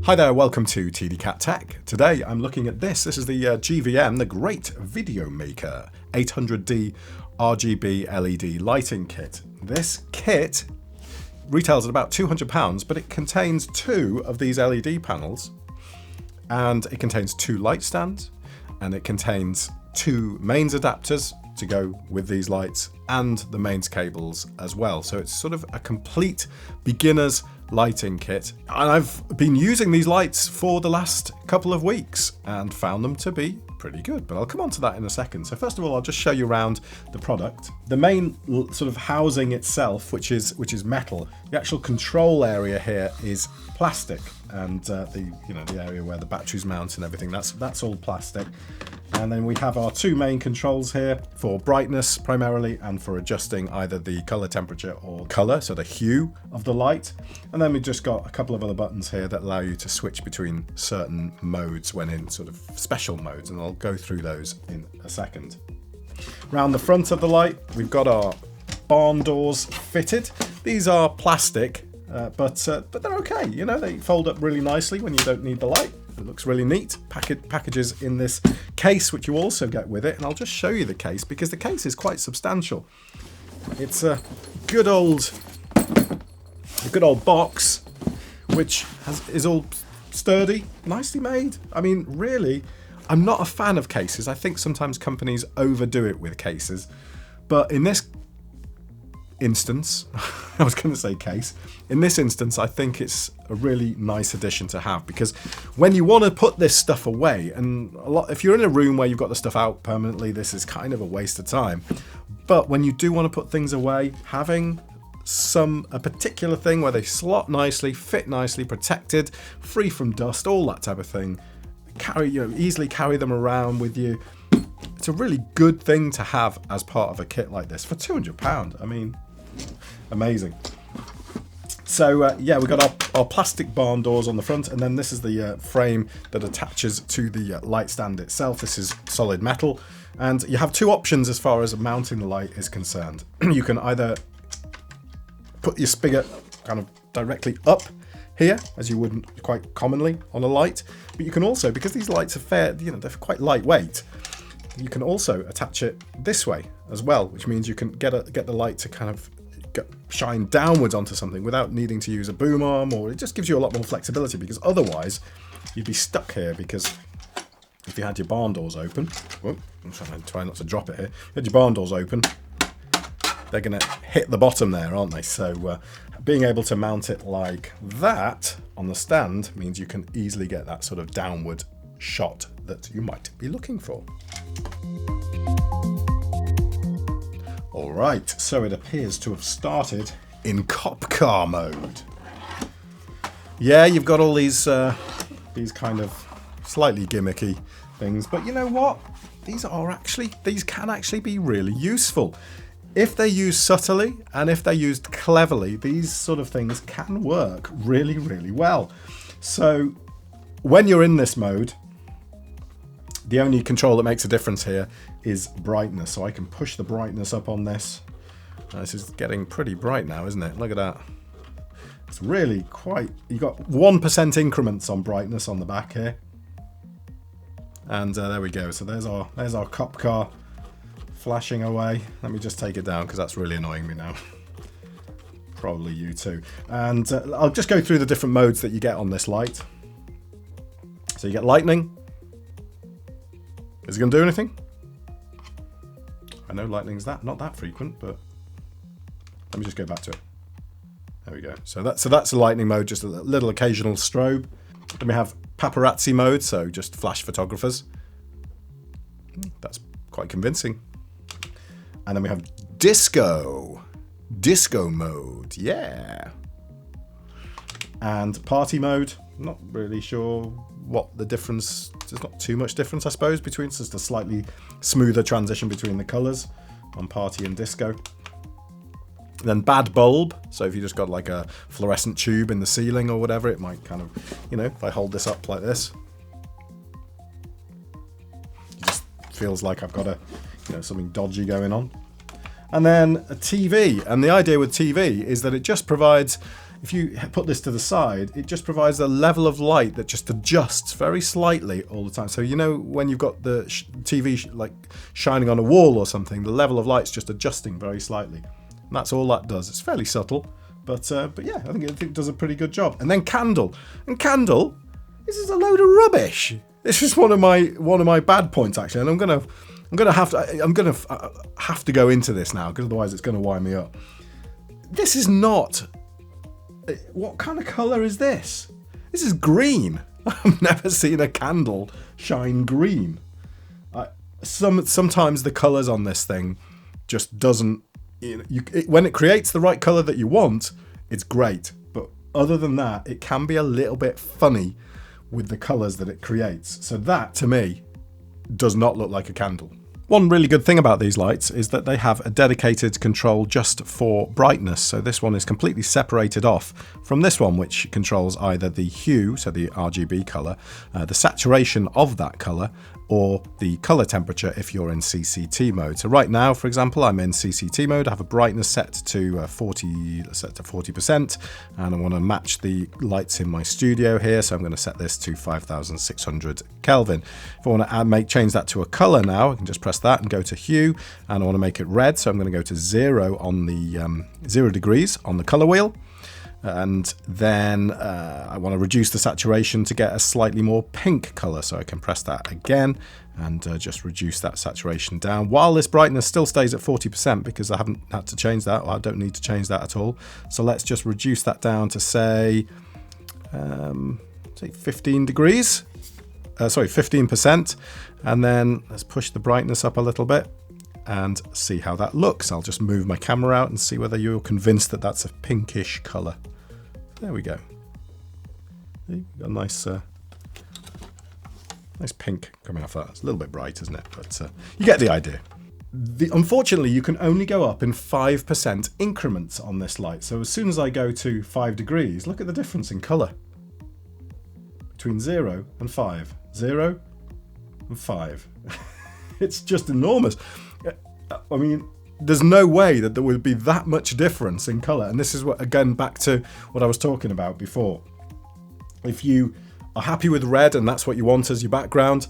Hi there, welcome to TDCat Tech. Today I'm looking at this. This is the GVM, the Great Video Maker 800D RGB LED lighting kit. This kit retails at about £200, but it contains two of these LED panels, and it contains two light stands, and it contains two mains adapters to go with these lights, and the mains cables as well. So it's sort of a complete beginner's lighting kit, and I've been using these lights for the last couple of weeks and found them to be pretty good, but I'll come on to that in a second. So first of all, I'll just show you around the product. The main sort of housing itself, which is metal. The actual control area here is plastic, and the area where the batteries mount and everything, that's all plastic. And then we have our two main controls here for brightness primarily, and for adjusting either the color temperature or color, so the hue of the light. And then we've just got a couple of other buttons here that allow you to switch between certain modes when in sort of special modes, and I'll go through those in a second. Around the front of the light, we've got our barn doors fitted. These are plastic, but they're okay. You know, they fold up really nicely when you don't need the light. It looks really neat. Packages in this case, which you also get with it, and I'll just show you the case because the case is quite substantial. It's a good old box, which is all sturdy, nicely made. I mean, really, I'm not a fan of cases. I think sometimes companies overdo it with cases, but in this instance, I was going to say case. In this instance, I think it's a really nice addition to have, because when you want to put this stuff away, and if you're in a room where you've got the stuff out permanently, this is kind of a waste of time. But when you do want to put things away, having a particular thing where they slot nicely, fit nicely, protected, free from dust, all that type of thing, easily carry them around with you. It's a really good thing to have as part of a kit like this for £200. I mean, amazing. So yeah, we've got our plastic barn doors on the front, and then this is the frame that attaches to the light stand itself. This is solid metal, and you have two options as far as mounting the light is concerned. You can either put your spigot kind of directly up here, as you wouldn't quite commonly on a light, but you can also, because these lights are they're quite lightweight, you can also attach it this way as well, which means you can get the light to kind of shine downwards onto something without needing to use a boom arm, or it just gives you a lot more flexibility, because otherwise you'd be stuck here. Because if you had your barn doors open, I'm trying not to drop it here, if you had your barn doors open, they're going to hit the bottom there, aren't they? So being able to mount it like that on the stand means you can easily get that sort of downward shot that you might be looking for. Alright, so it appears to have started in cop car mode. Yeah, you've got all these kind of slightly gimmicky things, but you know what? These can actually be really useful. If they're used subtly and if they're used cleverly, these sort of things can work really, really well. So when you're in this mode, the only control that makes a difference here is brightness. So I can push the brightness up on this. This is getting pretty bright now, isn't it? Look at that. It's really quite... You've got 1% increments on brightness on the back here. And there we go. So there's our cop car flashing away. Let me just take it down because that's really annoying me now. Probably you too. And I'll just go through the different modes that you get on this light. So you get lightning. Is it going to do anything? I know lightning's not that frequent, but let me just go back to it. There we go. So that's a lightning mode, just a little occasional strobe. Then we have paparazzi mode, so just flash photographers. That's quite convincing. And then we have disco mode, yeah. And party mode. Not really sure what the difference. There's not too much difference, I suppose, between. It's just a slightly smoother transition between the colours on party and disco. And then bad bulb. So if you just got like a fluorescent tube in the ceiling or whatever, it might kind of, if I hold this up like this, it just feels like I've got something dodgy going on. And then a TV. And the idea with TV is that it just provides if you put this to the side, it just provides a level of light that just adjusts very slightly all the time. So you know when you've got the TV like shining on a wall or something, the level of light's just adjusting very slightly. And that's all that does. It's fairly subtle, but yeah, I think it does a pretty good job. And then candle. And candle, this is a load of rubbish. This is one of my bad points actually, and I'm gonna have to go into this now because otherwise it's gonna wind me up. This is not. What kind of colour is this? This is green. I've never seen a candle shine green. Sometimes the colours on this thing just doesn't. When it creates the right colour that you want, it's great. But other than that, it can be a little bit funny with the colours that it creates. So that, to me, does not look like a candle. One really good thing about these lights is that they have a dedicated control just for brightness. So this one is completely separated off from this one, which controls either the hue, so the RGB colour, the saturation of that colour, or the colour temperature if you're in CCT mode. So right now, for example, I'm in CCT mode. I have a brightness set to 40%, and I want to match the lights in my studio here. So I'm going to set this to 5,600 Kelvin. If I want to change that to a colour now, I can just press that and go to hue, and I want to make it red. So I'm going to go to 0 on the 0 degrees on the colour wheel. And then I want to reduce the saturation to get a slightly more pink colour. So I can press that again and just reduce that saturation down while this brightness still stays at 40% because I haven't had to change that, or I don't need to change that at all. So let's just reduce that down to say 15 degrees. Sorry, 15%. And then let's push the brightness up a little bit and see how that looks. I'll just move my camera out and see whether you're convinced that that's a pinkish colour. There we go. Got a nice pink coming off that. It's a little bit bright, isn't it? But you get the idea. Unfortunately, you can only go up in 5% increments on this light. So as soon as I go to 5 degrees, look at the difference in colour between 0 and 5. 0 and 5. It's just enormous. I mean, there's no way that there would be that much difference in colour. And this is what, again, back to what I was talking about before. If you are happy with red and that's what you want as your background,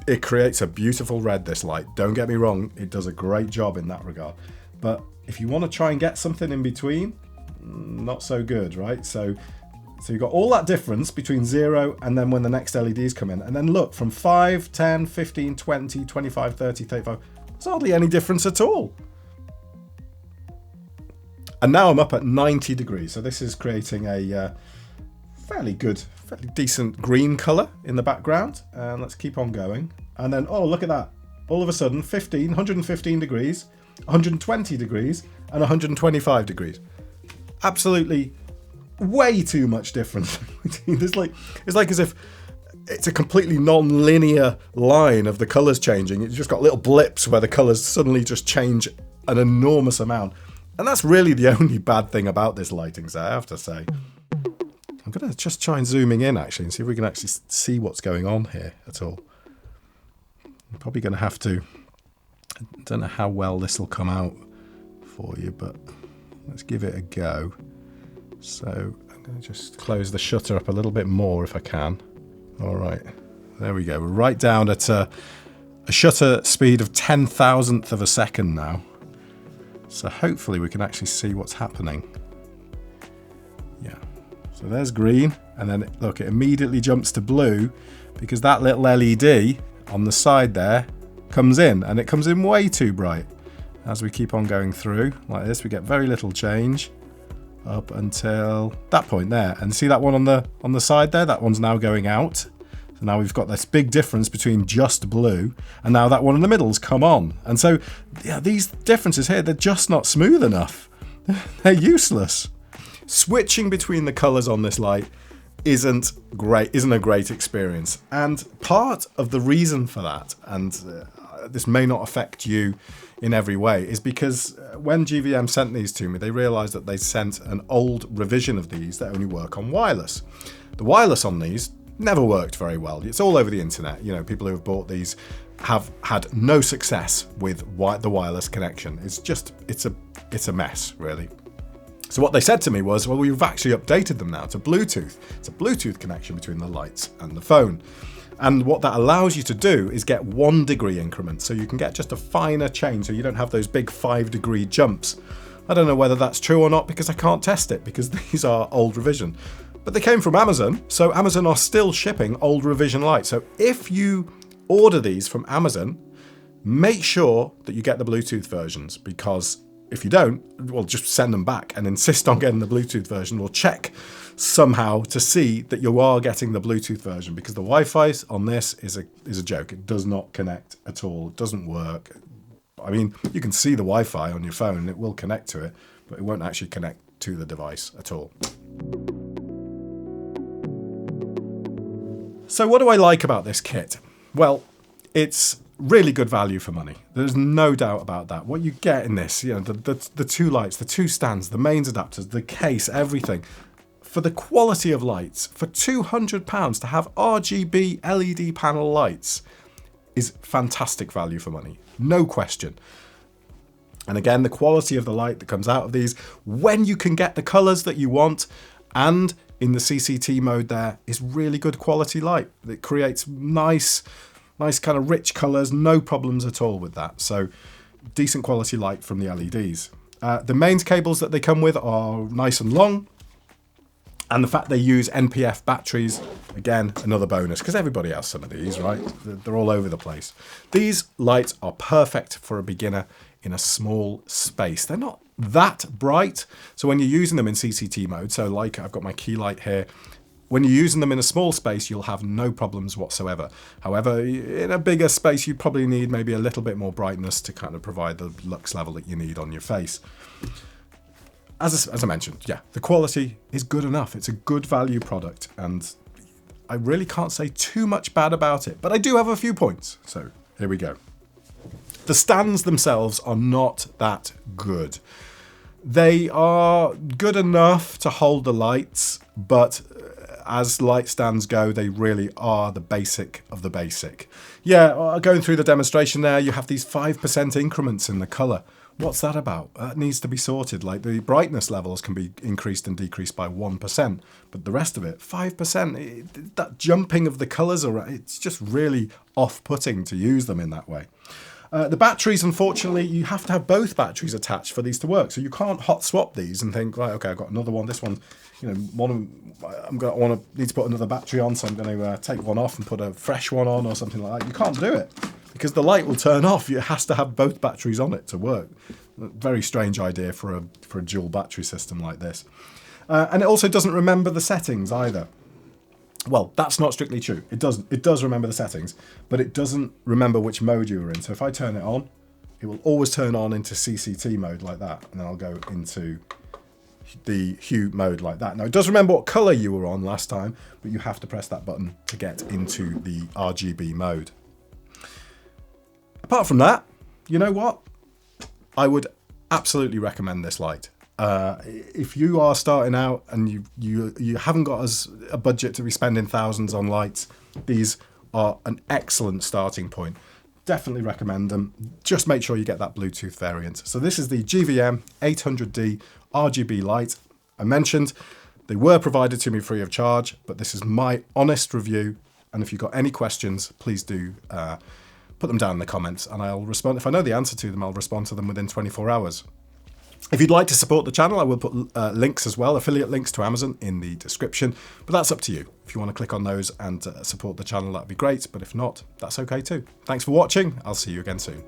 it creates a beautiful red, this light. Don't get me wrong, it does a great job in that regard. But if you want to try and get something in between, not so good, right? So you've got all that difference between 0 and then when the next LEDs come in. And then look, from 5, 10, 15, 20, 25, 30, 35, there's hardly any difference at all. And now I'm up at 90 degrees. So this is creating a fairly decent green colour in the background. And let's keep on going. And then, oh, look at that. All of a sudden, 115 degrees, 120 degrees, and 125 degrees. Absolutely way too much difference. It's like as if it's a completely non-linear line of the colours changing. It's just got little blips where the colours suddenly just change an enormous amount. And that's really the only bad thing about this lighting, so I have to say. I'm going to just try and zooming in, actually, and see if we can actually see what's going on here at all. I'm probably going to have to... I don't know how well this will come out for you, but let's give it a go. So I'm going to just close the shutter up a little bit more if I can. All right, there we go. We're right down at a shutter speed of 10,000th of a second now. So hopefully we can actually see what's happening. Yeah, so there's green, and then look, it immediately jumps to blue because that little LED on the side there comes in, and it comes in way too bright. As we keep on going through like this, we get very little change up until that point there. And see that one on the side there? That one's now going out. So now we've got this big difference between just blue, and now that one in the middle's come on. And so, yeah, these differences here, they're just not smooth enough. They're useless. Switching between the colours on this light isn't a great experience. And part of the reason for that, and this may not affect you in every way, is because when GVM sent these to me, they realised that they sent an old revision of these that only work on wireless. The wireless on these never worked very well. It's all over the internet. You know, people who have bought these have had no success with the wireless connection. It's a mess, really. So what they said to me was, well, we've actually updated them now to Bluetooth. It's a Bluetooth connection between the lights and the phone. And what that allows you to do is get 1 degree increments. So you can get just a finer change, so you don't have those big 5-degree jumps. I don't know whether that's true or not because I can't test it because these are old revision. But they came from Amazon, so Amazon are still shipping old revision lights. So if you order these from Amazon, make sure that you get the Bluetooth versions, because if you don't, well, just send them back and insist on getting the Bluetooth version, or check somehow to see that you are getting the Bluetooth version, because the Wi-Fi on this is a joke. It does not connect at all. It doesn't work. I mean, you can see the Wi-Fi on your phone and it will connect to it, but it won't actually connect to the device at all. So what do I like about this kit? Well, it's really good value for money. There's no doubt about that. What you get in this, you know, the 2 lights, the 2 stands, the mains adapters, the case, everything. For the quality of lights, for £200 to have RGB LED panel lights is fantastic value for money. No question. And again, the quality of the light that comes out of these, when you can get the colours that you want, and in the CCT mode there, is really good quality light. It creates nice kind of rich colours, no problems at all with that. So decent quality light from the LEDs. The mains cables that they come with are nice and long. And the fact they use NPF batteries, again, another bonus, because everybody has some of these, right? They're all over the place. These lights are perfect for a beginner in a small space. They're not that bright. So when you're using them in CCT mode, so like I've got my key light here, when you're using them in a small space, you'll have no problems whatsoever. However, in a bigger space, you probably need maybe a little bit more brightness to kind of provide the lux level that you need on your face. As I mentioned, yeah, the quality is good enough. It's a good value product, and I really can't say too much bad about it, but I do have a few points. So here we go. The stands themselves are not that good. They are good enough to hold the lights, but as light stands go, they really are the basic of the basic. Yeah, going through the demonstration there, you have these 5% increments in the colour. What's that about? That needs to be sorted. Like, the brightness levels can be increased and decreased by 1%, but the rest of it, 5%, that jumping of the colours, it's just really off-putting to use them in that way. The batteries, unfortunately, you have to have both batteries attached for these to work. So you can't hot swap these and think, right, okay, I've got another one. This one, you know, need to put another battery on, so I'm going to take one off and put a fresh one on or something like that. You can't do it because the light will turn off. It has to have both batteries on it to work. Very strange idea for a dual battery system like this. And it also doesn't remember the settings either. Well, that's not strictly true. It does remember the settings, but it doesn't remember which mode you were in. So if I turn it on, it will always turn on into CCT mode like that, and then I'll go into the hue mode like that. Now, it does remember what colour you were on last time, but you have to press that button to get into the RGB mode. Apart from that, you know what? I would absolutely recommend this light. If you are starting out and you haven't got a budget to be spending thousands on lights, these are an excellent starting point. Definitely recommend them. Just make sure you get that Bluetooth variant. So this is the GVM 800D RGB light. I mentioned they were provided to me free of charge, but this is my honest review. And if you've got any questions, please do put them down in the comments and I'll respond. If I know the answer to them, I'll respond to them within 24 hours. If you'd like to support the channel, I will put links as well, affiliate links to Amazon in the description, but that's up to you. If you want to click on those and support the channel, that'd be great, but if not, that's okay too. Thanks for watching. I'll see you again soon.